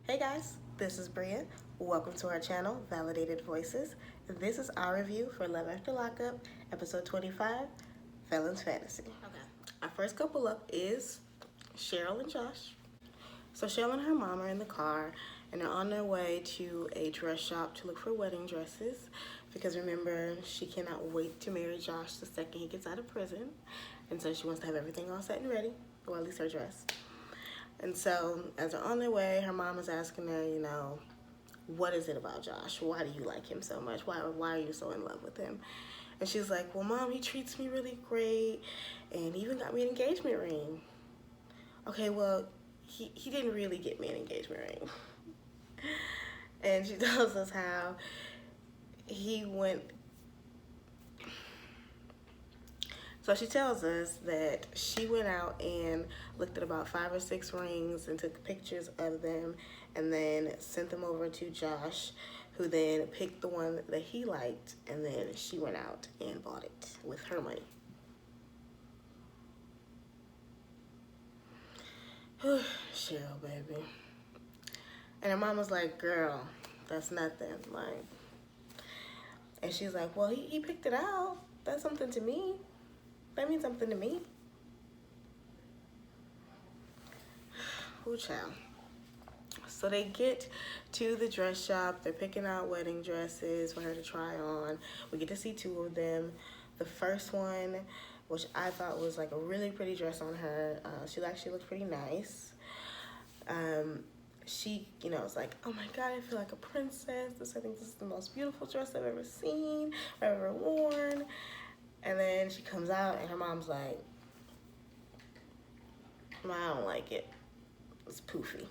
Hey guys, this is Bria. Welcome to our channel, Validated Voices. This is our review for Love After Lockup, episode 25, Felon's Fantasy. Okay, our first couple up is Cheryl and Josh. So Cheryl and her mom are in the car and they're on their way to a dress shop to look for wedding dresses because remember, she cannot wait to marry Josh the second he gets out of prison. And so she wants to have everything all set and ready, or at least her dress. And so as they're on their way, her mom is asking her, what is it about Josh? Why do you like him so much? Why are you so in love with him? And she's like, well, Mom, he treats me really great and he even got me an engagement ring. Okay, well, he didn't really get me an engagement ring. And she tells us how he went. So she tells us that she went out and looked at about 5 or 6 rings and took pictures of them and then sent them over to Josh, who then picked the one that he liked, and then she went out and bought it with her money. Cheryl, baby. And her mom was like, girl, that's nothing. And she's like, well, he picked it out. That's something to me. That means something to me. Ooh, child. So they get to the dress shop. They're picking out wedding dresses for her to try on. We get to see 2 of them. The first one, which I thought was like a really pretty dress on her. She actually looked pretty nice. She, was like, oh my God, I feel like a princess. I think this is the most beautiful dress I've ever seen, I've ever worn. And then she comes out and her mom's like, I don't like it. It's poofy,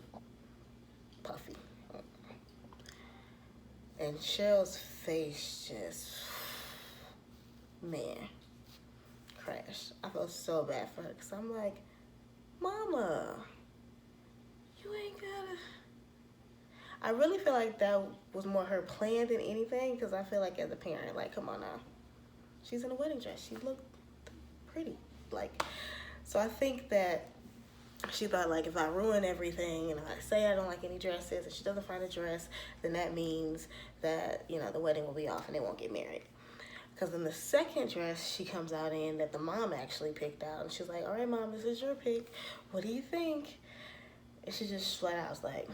puffy. And Cheryl's face just, man, crashed. I felt so bad for her because I'm like, Mama, you ain't gotta. I really feel like that was more her plan than anything because I feel like as a parent, like, come on now. She's in a wedding dress. She looked pretty. So I think that she thought, if I ruin everything and if I say I don't like any dresses and she doesn't find a dress, then that means that, the wedding will be off and they won't get married. Because in the second dress she comes out in that the mom actually picked out, and she's like, all right, Mom, this is your pick. What do you think? And she just flat out was like,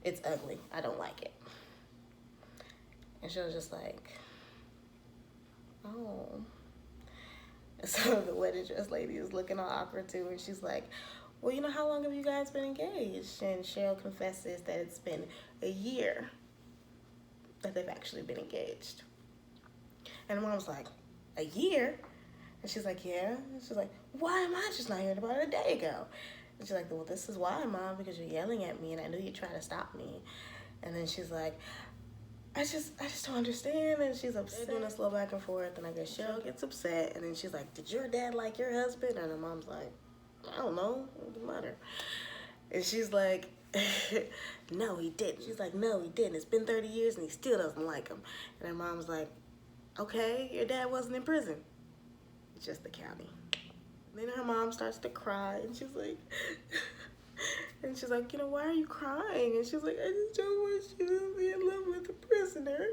it's ugly. I don't like it. And she was just like, oh. And so the wedding dress lady is looking all awkward too, and she's like, well, how long have you guys been engaged? And Cheryl confesses that it's been a year that they've actually been engaged. And Mom's like, a year? And she's like, yeah. And she's like, why am I just not hearing about it a day ago? And she's like, well, this is why, Mom, because you're yelling at me and I knew you'd try to stop me. And then she's like, I just don't understand. And she's upset. They're doing this little back and forth, and I guess Cheryl gets upset, and then she's like, did your dad like your husband? And her mom's like, I don't know, what does it matter? And she's like, no, he didn't. She's like, no, he didn't. It's been 30 years and he still doesn't like him. And her mom's like, okay, your dad wasn't in prison. It's just the county. And then her mom starts to cry, and she's like, why are you crying? And she's like, I just don't want you to be in love with a prisoner.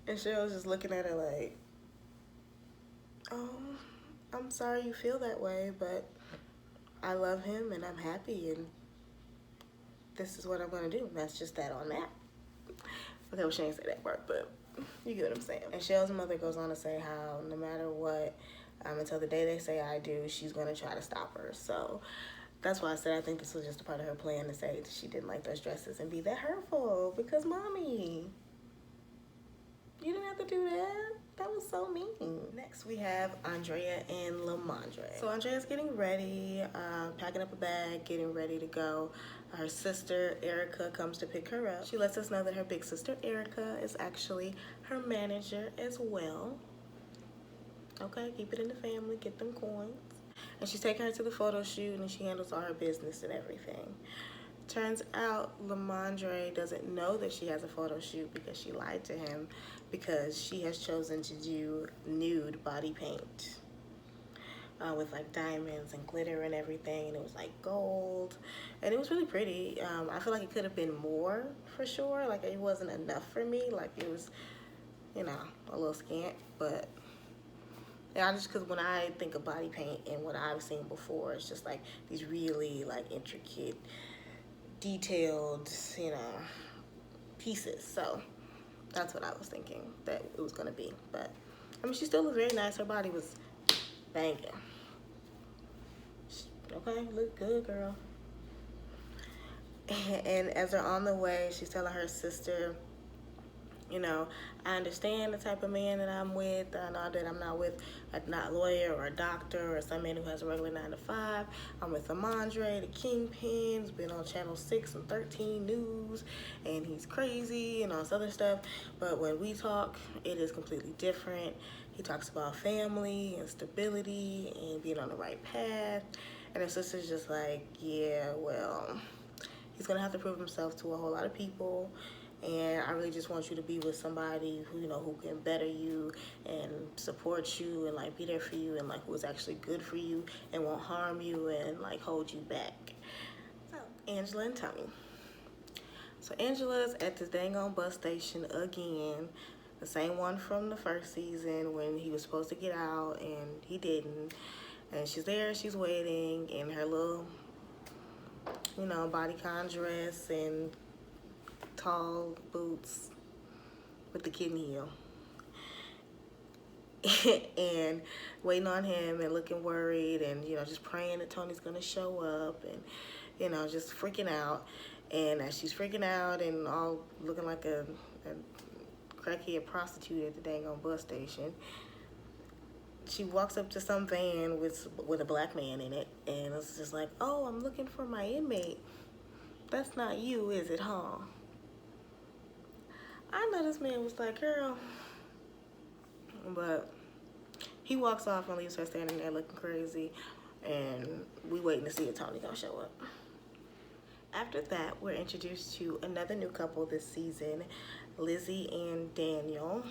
And Cheryl's just looking at her like, oh, I'm sorry you feel that way, but I love him and I'm happy and this is what I'm gonna do. And that's just that on that. Okay, well, she ain't say that part, but you get what I'm saying. And Cheryl's mother goes on to say how no matter what, until the day they say I do, she's gonna try to stop her. So that's why I said I think this was just a part of her plan to say that she didn't like those dresses and be that hurtful, because Mommy, you didn't have to do that. That was so mean. Next we have Andrea and Lamondre. So Andrea's getting ready, packing up a bag, getting ready to go. Her sister Erica comes to pick her up. She lets us know that her big sister Erica is actually her manager as well. Okay, keep it in the family, get them coins. And she's taking her to the photo shoot and she handles all her business and everything. Turns out Lamondre doesn't know that she has a photo shoot because she lied to him because she has chosen to do nude body paint. with like diamonds and glitter and everything, and it was like gold, and it was really pretty. I feel like it could have been more for sure. Like it wasn't enough for me. Like it was, you know, a little scant, but yeah, just because when I think of body paint and what I've seen before, it's just like these really like intricate, detailed, you know, pieces. So that's what I was thinking that it was gonna be. But I mean, she still looked very nice. Her body was banging. Okay, look good, girl. And as they're on the way, she's telling her sister, you know, I understand the type of man that I'm with. I know that I'm not with a not lawyer or a doctor or some man who has a regular 9 to 5. I'm with Amandre, the kingpin, who's been on Channel 6 and 13 News, and he's crazy and all this other stuff. But when we talk, it is completely different. He talks about family and stability and being on the right path. And her sister's just like, yeah, well, he's gonna have to prove himself to a whole lot of people, and I really just want you to be with somebody who, you know, who can better you and support you and like be there for you and like who is actually good for you and won't harm you and like hold you back. So Angela and Tony. So Angela's at this dang on bus station again, the same one from the first season when he was supposed to get out and he didn't. And she's there, she's waiting in her little, you know, bodycon dress and tall boots with the kitten heel. And waiting on him and looking worried and, you know, just praying that Tony's gonna show up and, you know, just freaking out. And as she's freaking out and all looking like a crackhead prostitute at the dang on bus station, she walks up to some van with a black man in it, and it's just like, oh, I'm looking for my inmate. That's not you, is it, huh? I know this man was like, girl. But he walks off and leaves her standing there looking crazy, and we waiting to see if Tony gonna show up. After that, we're introduced to another new couple this season, Lizzie and Daniel.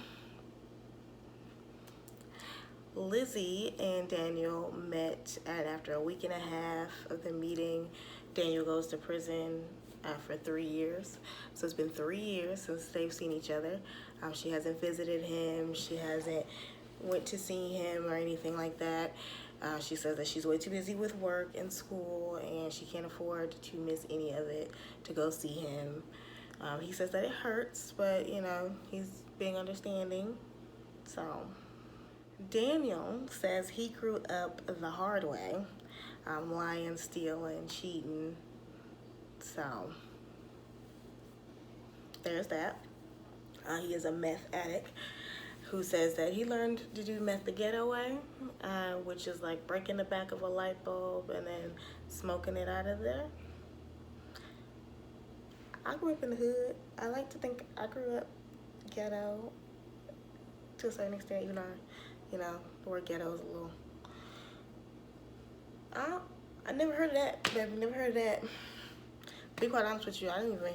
Lizzie and Daniel met, and after a week and a half of the meeting, Daniel goes to prison for 3 years. So it's been 3 years since they've seen each other. She hasn't visited him. She hasn't went to see him or anything like that. She says that she's way too busy with work and school, and she can't afford to miss any of it to go see him. He says that it hurts, but, you know, he's being understanding. So Daniel says he grew up the hard way, lying, stealing, cheating. So there's that. He is a meth addict who says that he learned to do meth the ghetto way, which is like breaking the back of a light bulb and then smoking it out of there. I grew up in the hood. I like to think I grew up ghetto to a certain extent, even though, you know, the word ghetto is a little... I never heard of that, baby. Never heard of that. To be quite honest with you, I didn't even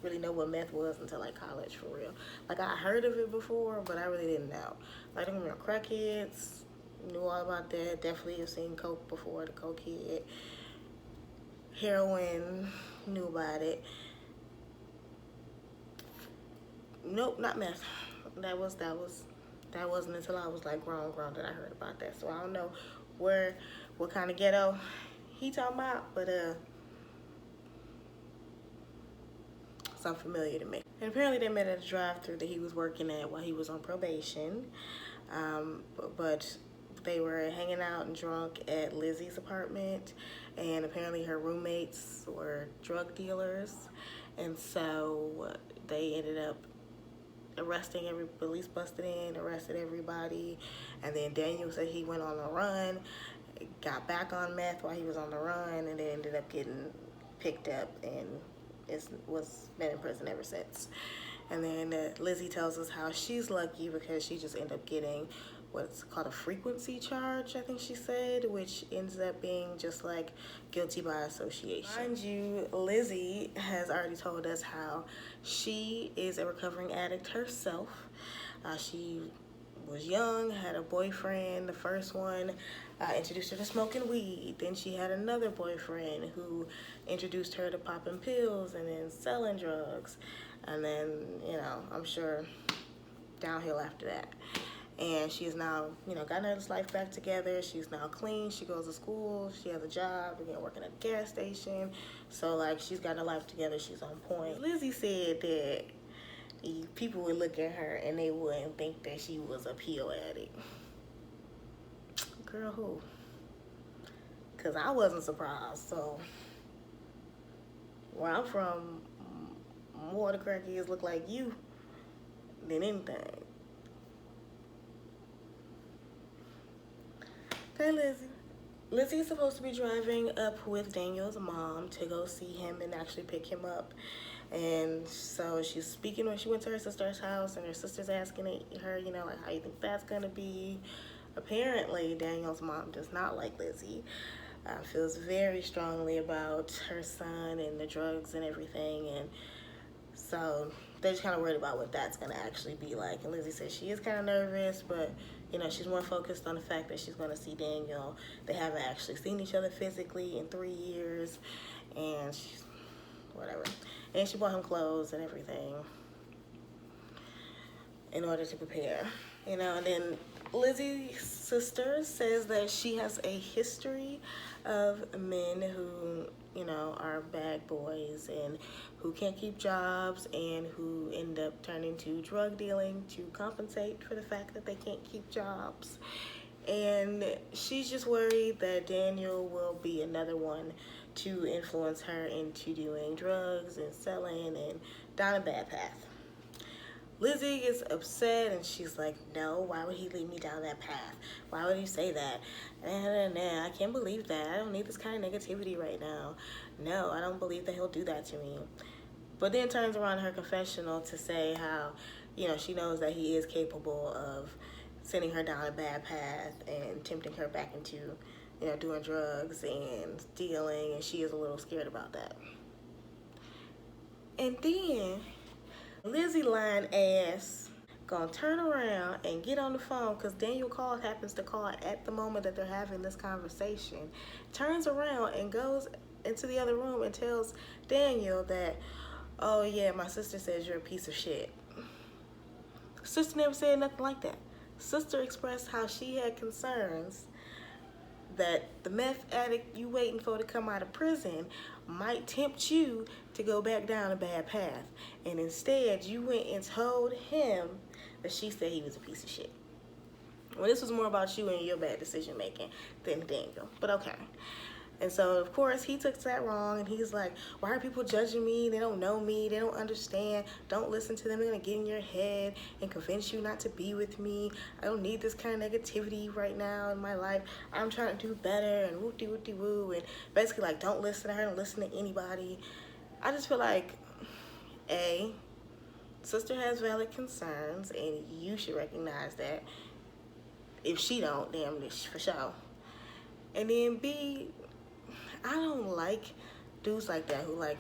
really know what meth was until like college, for real. Like, I heard of it before, but I really didn't know. Like, I don't know, crackheads, knew all about that. Definitely have seen coke before, the cokehead. Heroin, knew about it. Nope, not meth. That wasn't until I was like grown that I heard about that. So I don't know what kind of ghetto he talking about, but sounds familiar to me. And apparently they met at a drive-thru that he was working at while he was on probation. But they were hanging out and drunk at Lizzie's apartment, and apparently her roommates were drug dealers, and so they ended up arresting police busted in, arrested everybody, and then Daniel said he went on a run, got back on meth while he was on the run, and then ended up getting picked up and was been in prison ever since. And then Lizzie tells us how she's lucky because she just ended up getting what's called a frequency charge, I think she said, which ends up being just like guilty by association. Mind you, Lizzie has already told us how she is a recovering addict herself. She was young, had a boyfriend. The first one introduced her to smoking weed. Then she had another boyfriend who introduced her to popping pills and then selling drugs. And then, you know, I'm sure downhill after that. And she's now, you know, gotten her life back together. She's now clean. She goes to school. She has a job. Again, working at a gas station. So, like, she's gotten her life together. She's on point. Lizzie said that people would look at her and they wouldn't think that she was a pill addict. Girl, who? Because I wasn't surprised. So, where I'm from, more of the crackheads look like you than anything. Okay, Lizzie. Lizzie is supposed to be driving up with Daniel's mom to go see him and actually pick him up. And so she's speaking when she went to her sister's house, and her sister's asking her, you know, like, how you think that's gonna be? Apparently, Daniel's mom does not like Lizzie. Feels very strongly about her son and the drugs and everything. And so they're just kind of worried about what that's gonna actually be like. And Lizzie says she is kind of nervous, but you know, she's more focused on the fact that she's gonna see Daniel. They haven't actually seen each other physically in 3 years, and she's whatever. And she bought him clothes and everything in order to prepare, you know. And then Lizzie's sister says that she has a history of men who, you know, are bad boys and who can't keep jobs and who end up turning to drug dealing to compensate for the fact that they can't keep jobs. And she's just worried that Daniel will be another one to influence her into doing drugs and selling and down a bad path. Lizzie gets upset and she's like, no, why would he lead me down that path? Why would he say that? Nah, I can't believe that. I don't need this kind of negativity right now. No, I don't believe that he'll do that to me. But then turns around in her confessional to say how, you know, she knows that he is capable of sending her down a bad path and tempting her back into, you know, doing drugs and stealing, and she is a little scared about that. And then Lizzie lying ass gonna turn around and get on the phone, because Daniel happens to call at the moment that they're having this conversation, turns around and goes into the other room and tells Daniel that, oh yeah, my sister says you're a piece of shit. Sister never said nothing like that. Sister expressed how she had concerns that the meth addict you waiting for to come out of prison might tempt you to go back down a bad path. And instead, you went and told him that she said he was a piece of shit. Well, this was more about you and your bad decision making than Daniel, but okay. And so, of course, he took that wrong, and he's like, why are people judging me? They don't know me. They don't understand. Don't listen to them. They're going to get in your head and convince you not to be with me. I don't need this kind of negativity right now in my life. I'm trying to do better, and whoop-de-whoop-de-woo, and basically, like, don't listen to her, don't listen to anybody. I just feel like, A, sister has valid concerns, and you should recognize that. If she don't, damn, for sure. And then B, I don't like dudes like that who like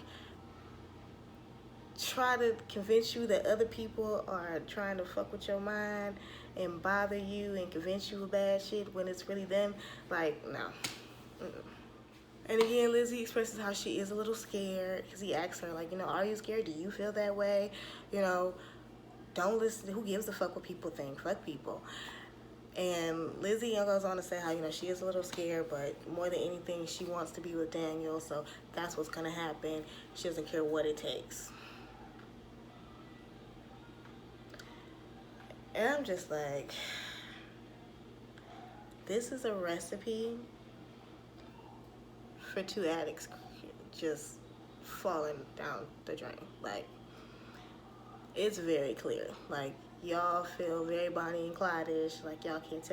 try to convince you that other people are trying to fuck with your mind and bother you and convince you of bad shit when it's really them. Like, no. And again, Lizzie expresses how she is a little scared, because he asks her, like, you know, are you scared? Do you feel that way? You know, don't listen. Who gives a fuck what people think? Fuck people. And Lizzie goes on to say how, you know, she is a little scared, but more than anything, she wants to be with Daniel, so that's what's going to happen. She doesn't care what it takes. And I'm just like, this is a recipe for two addicts just falling down the drain. Like, it's very clear. Like, y'all feel very Bonnie and Clyde-ish. Like, y'all can't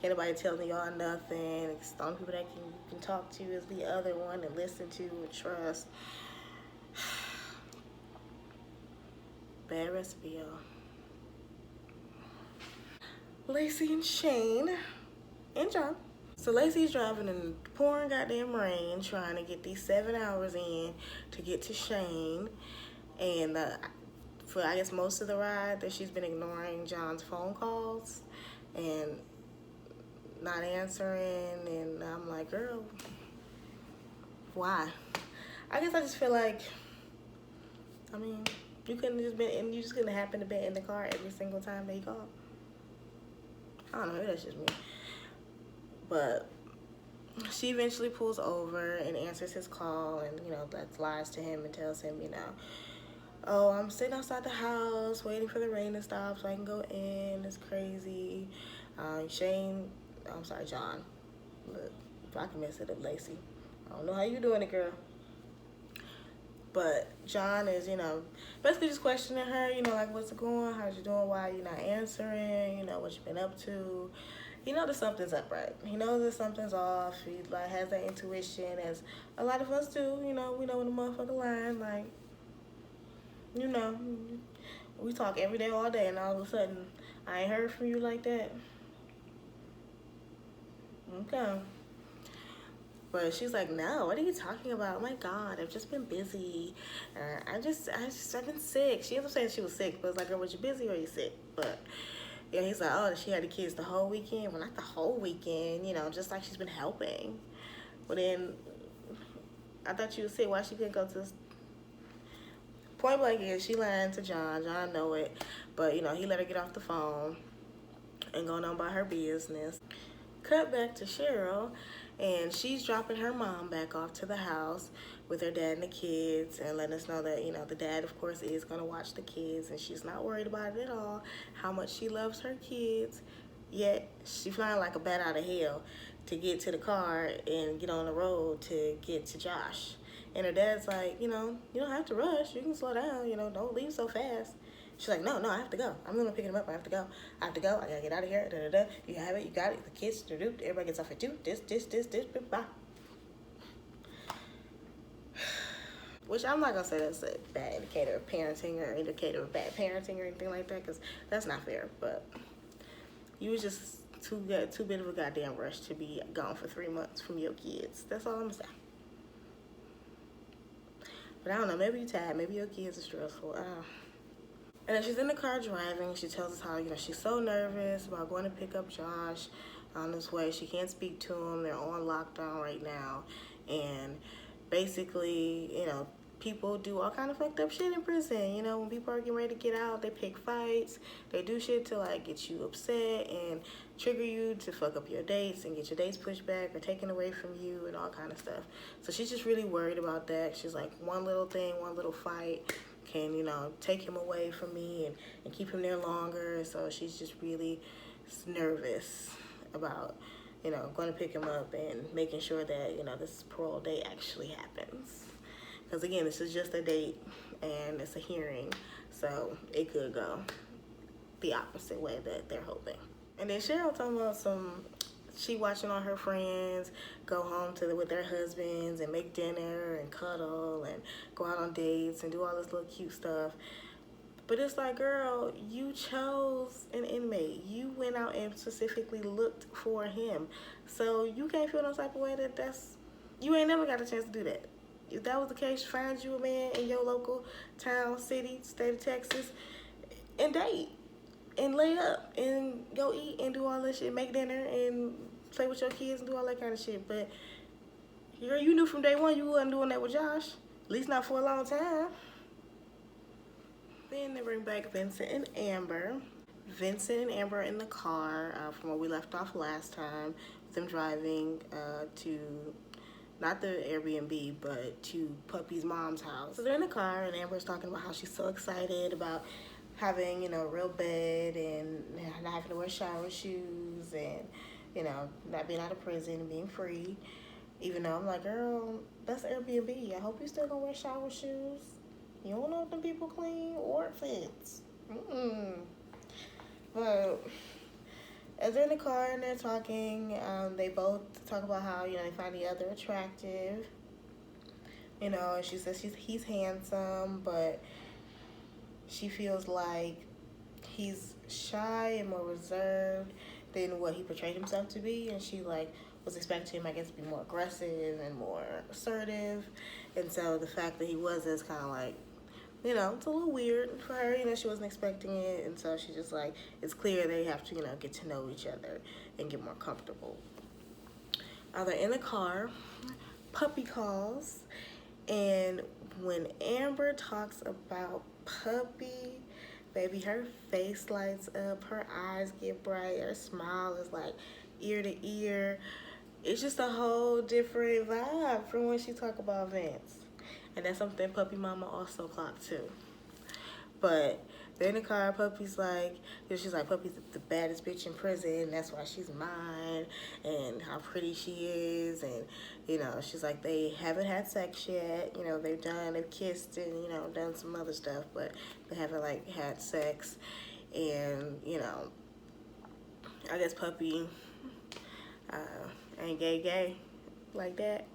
nobody tell me y'all nothing. It's the only people that you can talk to is the other one and listen to and trust. Bad recipe, y'all. Lacey and Shane and John. So Lacey's driving in the pouring goddamn rain, trying to get these 7 hours in to get to Shane. And for I guess most of the ride that she's been ignoring John's phone calls and not answering, and I'm like, girl, why? I guess I just feel like, I mean, you couldn't just been, and you just couldn't happen to be in the car every single time that he called. I don't know, maybe that's just me. But she eventually pulls over and answers his call, and that lies to him and tells him, oh, I'm sitting outside the house waiting for the rain to stop so I can go in. It's crazy. John. Look, if I can mess it up, Lacey. I don't know how you doing it, girl. But John is, basically just questioning her, like, what's going on? How's you doing? Why are you not answering? What you been up to? He knows that something's up, right? He knows that something's off. He, like, has that intuition, as a lot of us do. We know when the motherfucker lying, like, we talk every day, all day, and all of a sudden, I ain't heard from you like that. Okay. But she's like, no, what are you talking about? Oh my God, I've just been busy. I've been sick. She ended up saying she was sick, but it's like, girl, was you busy or are you sick? But yeah, he's like, oh, she had the kids the whole weekend. Well, not the whole weekend, just like she's been helping. But then I thought she was sick. Why she couldn't go to this? Point blank is she lying to John. John know it. But, he let her get off the phone and going on about her business. Cut back to Cheryl, and she's dropping her mom back off to the house with her dad and the kids, and letting us know that, the dad, of course, is going to watch the kids, and she's not worried about it at all, how much she loves her kids, yet she's flying like a bat out of hell to get to the car and get on the road to get to Josh. And her dad's like, you don't have to rush. You can slow down, don't leave so fast. She's like, no, I have to go. I'm gonna pick him up. I have to go. I gotta get out of here. Da, da, da. You have it. You got it. The kids, everybody gets off at 2. This, bye. Which I'm not gonna say that's a bad indicator of parenting or indicator of bad parenting or anything like that, because that's not fair. But you was just too bit of a goddamn rush to be gone for 3 months from your kids. That's all I'm gonna say. But I don't know. Maybe you're tired. Maybe your kids are stressful. I don't know. And then she's in the car driving. She tells us how, she's so nervous about going to pick up Josh on his way. She can't speak to him. They're on lockdown right now. And basically, people do all kind of fucked up shit in prison. When people are getting ready to get out, they pick fights. They do shit to, like, get you upset and trigger you to fuck up your dates and get your dates pushed back or taken away from you and all kind of stuff. So she's just really worried about that. She's like, one little thing, one little fight can, take him away from me and keep him there longer. So she's just really nervous about, going to pick him up and making sure that, this parole date actually happens. Because, again, this is just a date and it's a hearing. So it could go the opposite way that they're hoping. And then Cheryl talking about she watching all her friends go home with their husbands and make dinner and cuddle and go out on dates and do all this little cute stuff. But it's like, girl, you chose an inmate. You went out and specifically looked for him. So you can't feel no type of way you ain't never got a chance to do that. If that was the case, find you a man in your local town, city, state of Texas, and date. And lay up and go eat and do all that shit, make dinner and play with your kids and do all that kind of shit. But girl, you knew from day one you wasn't doing that with Josh. At least not for a long time. Then they bring back Vincent and Amber. Vincent and Amber are in the car from where we left off last time. Them driving to, not the Airbnb, but to Puppy's mom's house. So they're in the car and Amber's talking about how she's so excited about having, a real bed and not having to wear shower shoes and, not being out of prison and being free. Even though I'm like, girl, that's Airbnb. I hope you still gonna wear shower shoes. You don't know if them people clean or it fits. But as they're in the car and they're talking, they both talk about how, they find the other attractive. And she says he's handsome, but she feels like he's shy and more reserved than what he portrayed himself to be. And she, was expecting him, I guess, to be more aggressive and more assertive. And so the fact that he was this kind of, you know, it's a little weird for her. You know, she wasn't expecting it, and so she's just like, it's clear they have to, you know, get to know each other and get more comfortable. They're in the car. Puppy calls, and when Amber talks about Puppy, baby, her face lights up, her eyes get bright, her smile is like ear to ear. It's just a whole different vibe from when she talk about Vince. And that's something Puppy Mama also clocked too. But they're in the car, Puppy's like, she's like, Puppy's the baddest bitch in prison. That's why she's mine, and how pretty she is. And, you know, she's like, they haven't had sex yet. You know, they've kissed and, you know, done some other stuff, but they haven't, like, had sex. And, you know, I guess Puppy ain't gay like that.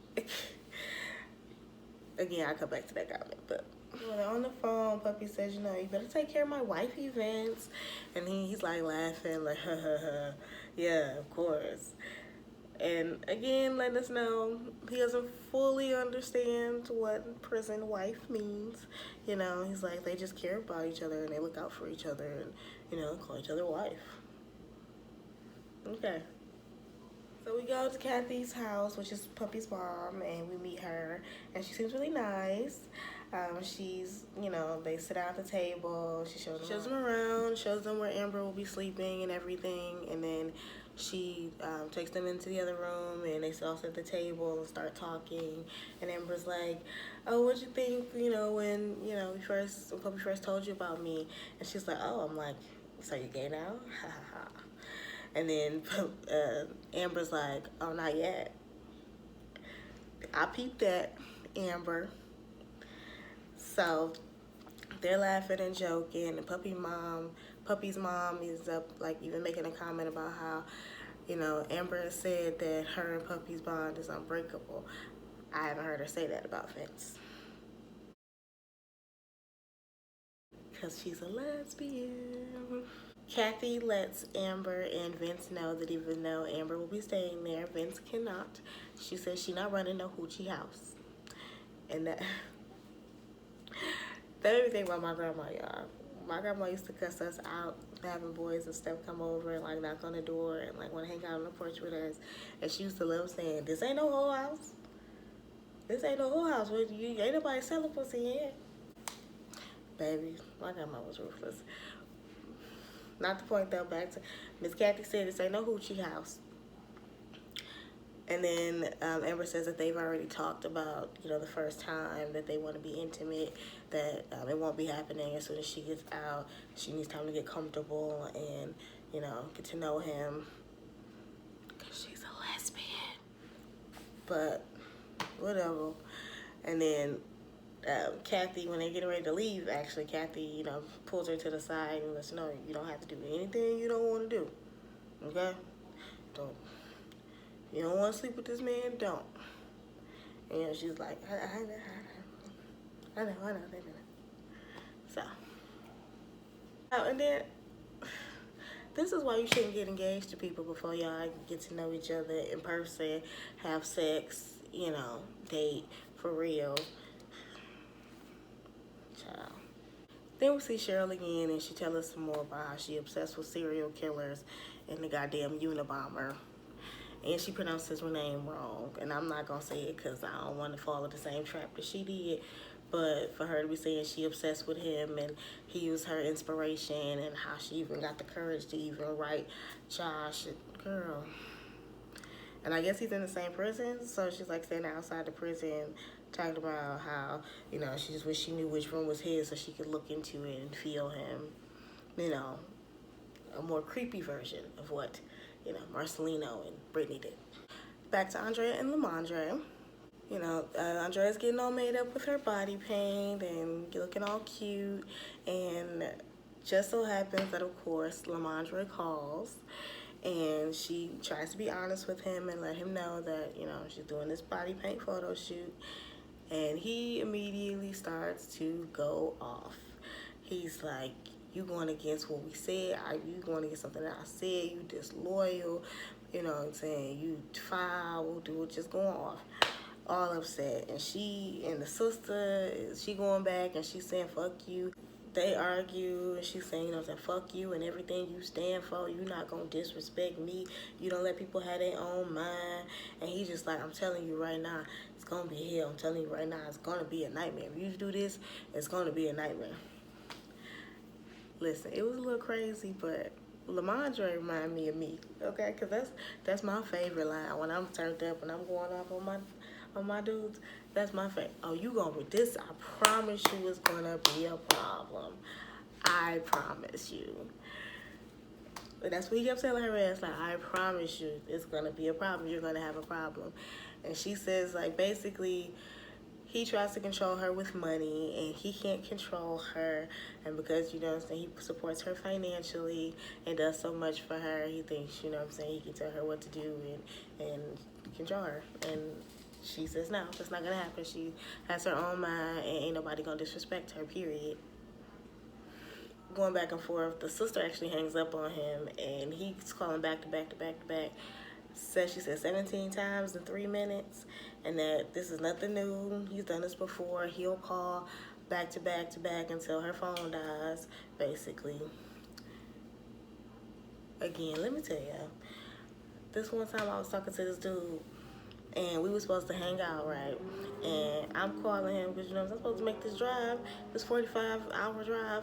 Again, I'll come back to that comment, but when they're on the phone, Puppy says, you know, you better take care of my wife events. And he's like laughing, like, ha ha ha. Yeah, of course. And again, letting us know he doesn't fully understand what prison wife means. You know, he's like, they just care about each other and they look out for each other and, you know, call each other wife. Okay. So we go to Kathy's house, which is Puppy's mom, and we meet her, and she seems really nice. She's, you know, they sit down at the table, she shows them around, shows them where Amber will be sleeping and everything, and then she takes them into the other room, and they all sit at the table and start talking, and Amber's like, oh, what'd you think, you know, when Puppy first told you about me? And she's like, oh, I'm like, so you gay now? Ha ha ha. And then Amber's like, oh, not yet. I peeped that, Amber. So they're laughing and joking, and Puppy's mom is up, like, even making a comment about how, you know, Amber said that her and Puppy's bond is unbreakable. I haven't heard her say that about Vince. Because she's a lesbian. Kathy lets Amber and Vince know that even though Amber will be staying there, Vince cannot. She says she's not running no hoochie house. And that made me think about my grandma, y'all. My grandma used to cuss us out, having boys and stuff come over and, like, knock on the door and, like, want to hang out on the porch with us. And she used to love saying, this ain't no whole house. This ain't no whole house. Ain't nobody selling pussy here. Baby, my grandma was ruthless. Not the point though, back to Miss Kathy said this ain't no hoochie house. And then Amber says that they've already talked about, you know, the first time that they want to be intimate, that it won't be happening as soon as she gets out. She needs time to get comfortable and, you know, get to know him. Because she's a lesbian. But whatever. And then Kathy, when they're getting ready to leave, actually, Kathy, you know, pulls her to the side and lets her know you don't have to do anything you don't want to do. Okay? You don't want to sleep with this man? Don't. And, you know, she's like, I know. So. And then, this is why you shouldn't get engaged to people before y'all get to know each other in person, have sex, you know, date, for real. Child. Then we see Cheryl again, and she tells us some more about how she obsessed with serial killers and the goddamn Unabomber. And she pronounces her name wrong. And I'm not going to say it because I don't want to fall into the same trap that she did. But for her to be saying she obsessed with him and he was her inspiration and how she even got the courage to even write Josh, girl. And I guess he's in the same prison. So she's like standing outside the prison talking about how, you know, she just wish she knew which room was his so she could look into it and feel him. You know, a more creepy version of what, you know, Marcelino and Brittany did. Back to Andrea and Lamondre. You know, Andrea's getting all made up with her body paint and looking all cute. And just so happens that, of course, Lamondre calls. And she tries to be honest with him and let him know that, you know, she's doing this body paint photo shoot. And he immediately starts to go off. He's like, you going against what we said. You going against something that I said. You disloyal. You know what I'm saying? You foul. Just going off. all upset. And she and the sister, she going back and she's saying, fuck you. They argue and she's saying, you know, saying, fuck you and everything you stand for. You're not going to disrespect me. You don't let people have their own mind. And he's just like, I'm telling you right now, it's going to be hell. I'm telling you right now, it's going to be a nightmare. If you do this, it's going to be a nightmare. Listen, it was a little crazy, but Lamondre reminded me of me, okay? Because that's my favorite line. When I'm turned up and I'm going off on my dudes, that's my favorite. Oh, you gonna with this? I promise you, it's gonna be a problem. I promise you. But that's what he kept telling her ass, like, I promise you, it's gonna be a problem. You're gonna have a problem. And she says, like, basically, he tries to control her with money and he can't control her, and because, you know what I'm saying, he supports her financially and does so much for her, he thinks, you know what I'm saying, he can tell her what to do and control her. And she says no, that's not gonna happen. She has her own mind and ain't nobody gonna disrespect her, period. Going back and forth, the sister actually hangs up on him and he's calling back to back to back to back. She said 17 times in 3 minutes, and that this is nothing new. He's done this before. He'll call back to back to back until her phone dies, basically. Again, let me tell you, this one time I was talking to this dude, and we were supposed to hang out, right? And I'm calling him because, you know, I'm supposed to make this drive, this 45-hour drive,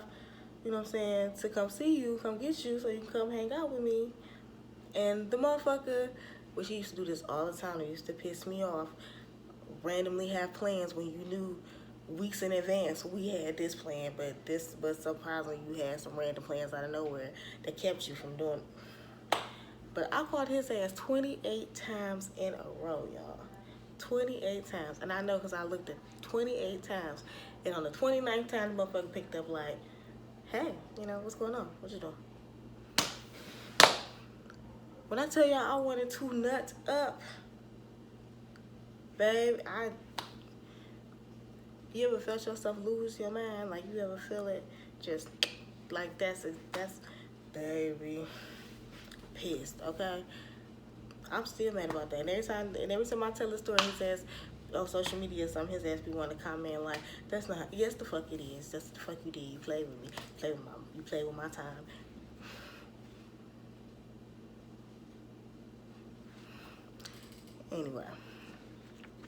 you know what I'm saying, to come see you, come get you, so you can come hang out with me. And the motherfucker, which he used to do this all the time, it used to piss me off, randomly have plans when you knew weeks in advance we had this plan, but surprisingly you had some random plans out of nowhere that kept you from doing it. But I called his ass 28 times in a row, y'all. 28 times. And I know because I looked at 28 times. And on the 29th time, the motherfucker picked up like, hey, you know, what's going on? What you doing? When I tell y'all I wanted to nut up, babe, you ever felt yourself lose your mind? Like, you ever feel it just like that's baby, pissed, okay? I'm still mad about that. And every time I tell the story, he says on social media, some his ass be wanting to comment like, that's not, yes the fuck it is. That's the fuck you did. You played with me. You played with my time. Anyway,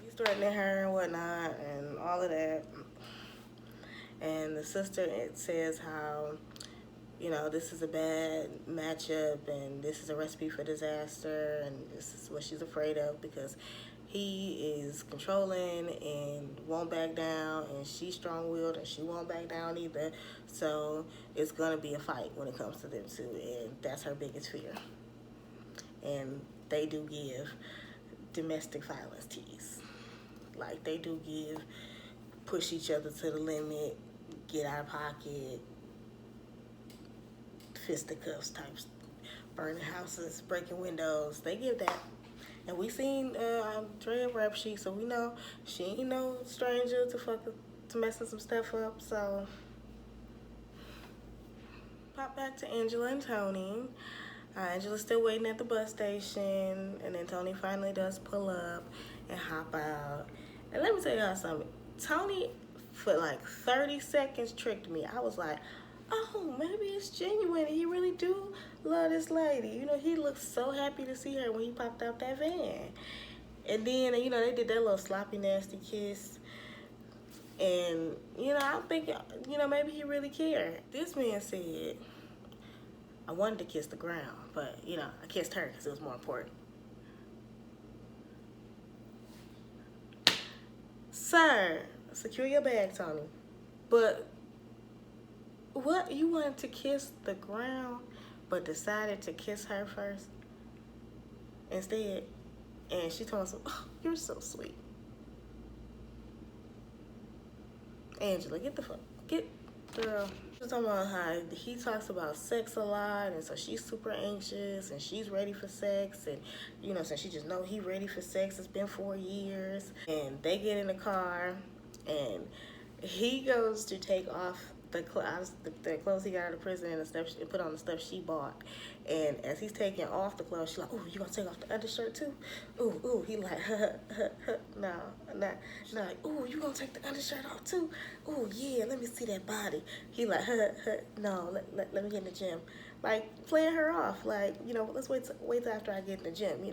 he's threatening her and whatnot and all of that. And the sister, it says how, you know, this is a bad matchup and this is a recipe for disaster and this is what she's afraid of because he is controlling and won't back down, and she's strong-willed and she won't back down either. So it's gonna be a fight when it comes to them two, and that's her biggest fear. And they do give domestic violence tease. Like, they do push each other to the limit, get out of pocket, fisticuffs types, burning houses, breaking windows. They give that. And we seen Drea rap sheet, so we know she ain't no stranger to messing some stuff up. So pop back to Angela and Tony. Angela's still waiting at the bus station, and then Tony finally does pull up and hop out. And let me tell y'all something. Tony, for like 30 seconds, tricked me. I was like, oh, maybe it's genuine. He really do love this lady. You know, he looked so happy to see her when he popped out that van. And then, you know, they did that little sloppy, nasty kiss. And, you know, I'm thinking, you know, maybe he really cared. This man said, I wanted to kiss the ground, but, you know, I kissed her because it was more important. Sir, secure your bag, Tony. But what, you wanted to kiss the ground, but decided to kiss her first instead? And she told us, oh, you're so sweet. Angela, get the fuck, girl. She's talking about how he talks about sex a lot, and so she's super anxious, and she's ready for sex, and, you know, so she just know he ready for sex. It's been 4 years, and they get in the car, and he goes to take off the clothes he got out of prison and the stuff and put on the stuff she bought. And as he's taking off the clothes, she's like, "Ooh, you gonna take off the undershirt too?" Ooh. He like, no, not. She's like, "Ooh, you gonna take the undershirt off too?" "Ooh, yeah, let me see that body." He like, no, let me get in the gym. Like playing her off, like, let's wait till after I get in the gym.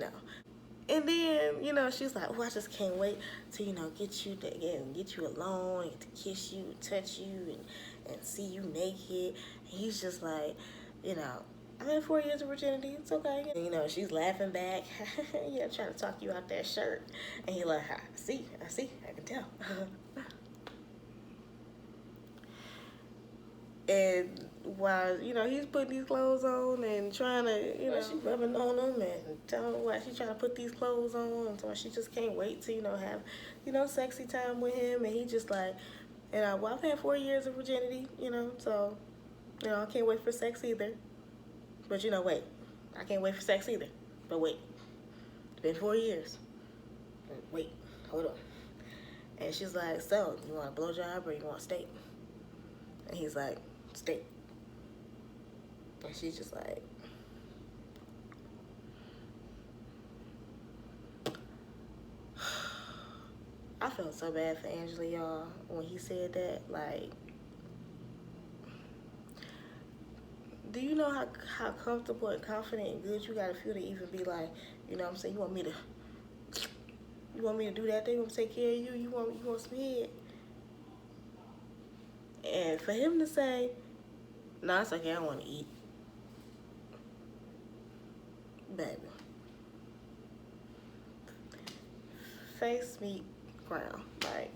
And then, she's like, "Oh, I just can't wait to, get you get you alone and to kiss you, touch you, and see you naked." And he's just like, I'm in 4 years of virginity. It's okay. And, she's laughing back, trying to talk you out that shirt. And he like, I see, I can tell. And while, he's putting these clothes on and trying to, she rubbing on him and telling him why she's trying to put these clothes on. And so she just can't wait to, have, sexy time with him. And he just like, well, I've had 4 years of virginity, so, I can't wait for sex either. But, wait, I can't wait for sex either. But wait, it's been 4 years. Wait, hold on. And she's like, "So, you want a blowjob or you want steak?" And he's like, "Steak." And she's just like, I felt so bad for Angela, y'all, when he said that. Like, do you know how comfortable and confident and good you gotta feel to even be like, what I'm saying, you want me to do that thing? You want me to take care of you? You want some head? And for him to say, "No, it's okay, I want to eat." Baby. Face, meat, ground. Like,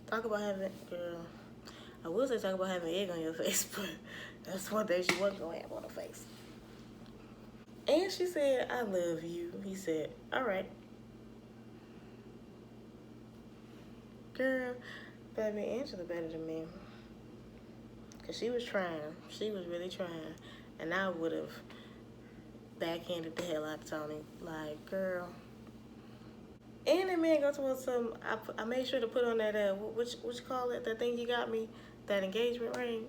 talk about having, girl, I will say talk about having egg on your face, but that's one thing she wasn't going to have on her face. And she said, "I love you." He said, "All right." Girl, baby, Angela better than me. Because she was trying. She was really trying. And I would have backhanded the hell out of Tony. Like, girl. And that man go towards some, I made sure to put on that, what you call it? That thing you got me? That engagement ring.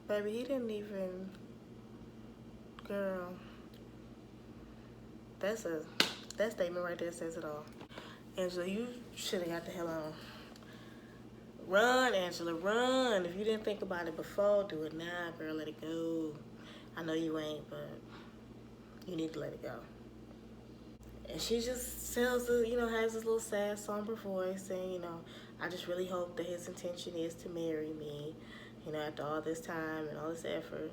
Baby, he didn't even, girl. That statement right there says it all. Angela, you should have got the hell on. Run, Angela, run. If you didn't think about it before, do it now, girl. Let it go. I know you ain't, but you need to let it go. And she just tells the, has this little sad, somber voice saying, "I just really hope that his intention is to marry me, after all this time and all this effort."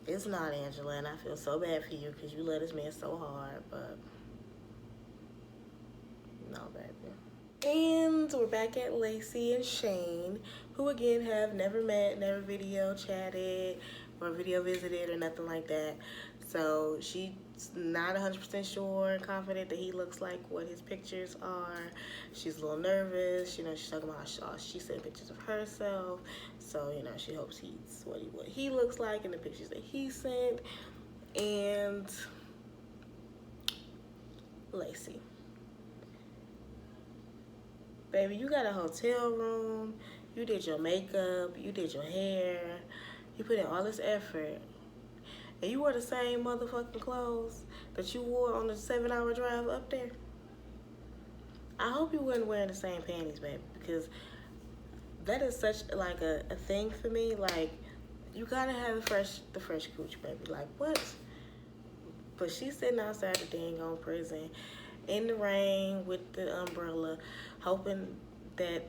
It's not, Angela, and I feel so bad for you because you love this man so hard, but no, baby. And we're back at Lacey and Shane, who again have never met, never video chatted or video visited or nothing like that. So she's not 100% sure and confident that he looks like what his pictures are. She's a little nervous. She's talking about how she sent pictures of herself. So, she hopes he's what he looks like in the pictures that he sent. And Lacey. Baby, you got a hotel room, you did your makeup, you did your hair, you put in all this effort, and you wore the same motherfucking clothes that you wore on the 7-hour drive up there. I hope you weren't wearing the same panties, baby, because that is such like a thing for me. Like, you gotta have the fresh cooch, baby. Like, what? But she's sitting outside the dang on prison in the rain with the umbrella, hoping that,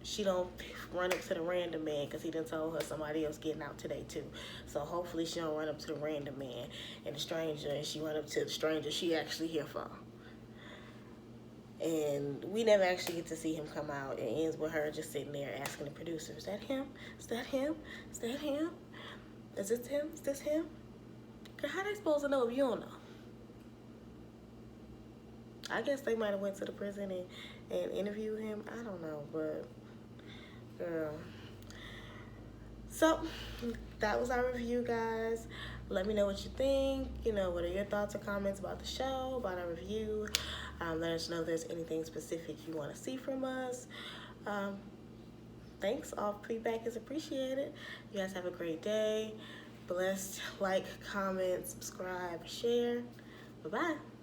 she don't run up to the random man because he done told her somebody else getting out today too. So hopefully she don't run up to the random man and the stranger, and she run up to the stranger she actually here for. And we never actually get to see him come out. It ends with her just sitting there asking the producer, "Is that him? Is that him? Is that him? Is this him? Is this him?" Cause how they supposed to know if you don't know? I guess they might have went to the prison and interviewed him. I don't know, but girl. So that was our review, guys. Let me know what you think. You know, what are your thoughts or comments about the show, about our review? Let us know if there's anything specific you want to see from us. Thanks. All feedback is appreciated. You guys have a great day. Blessed. Like, comment, subscribe, share. Bye-bye.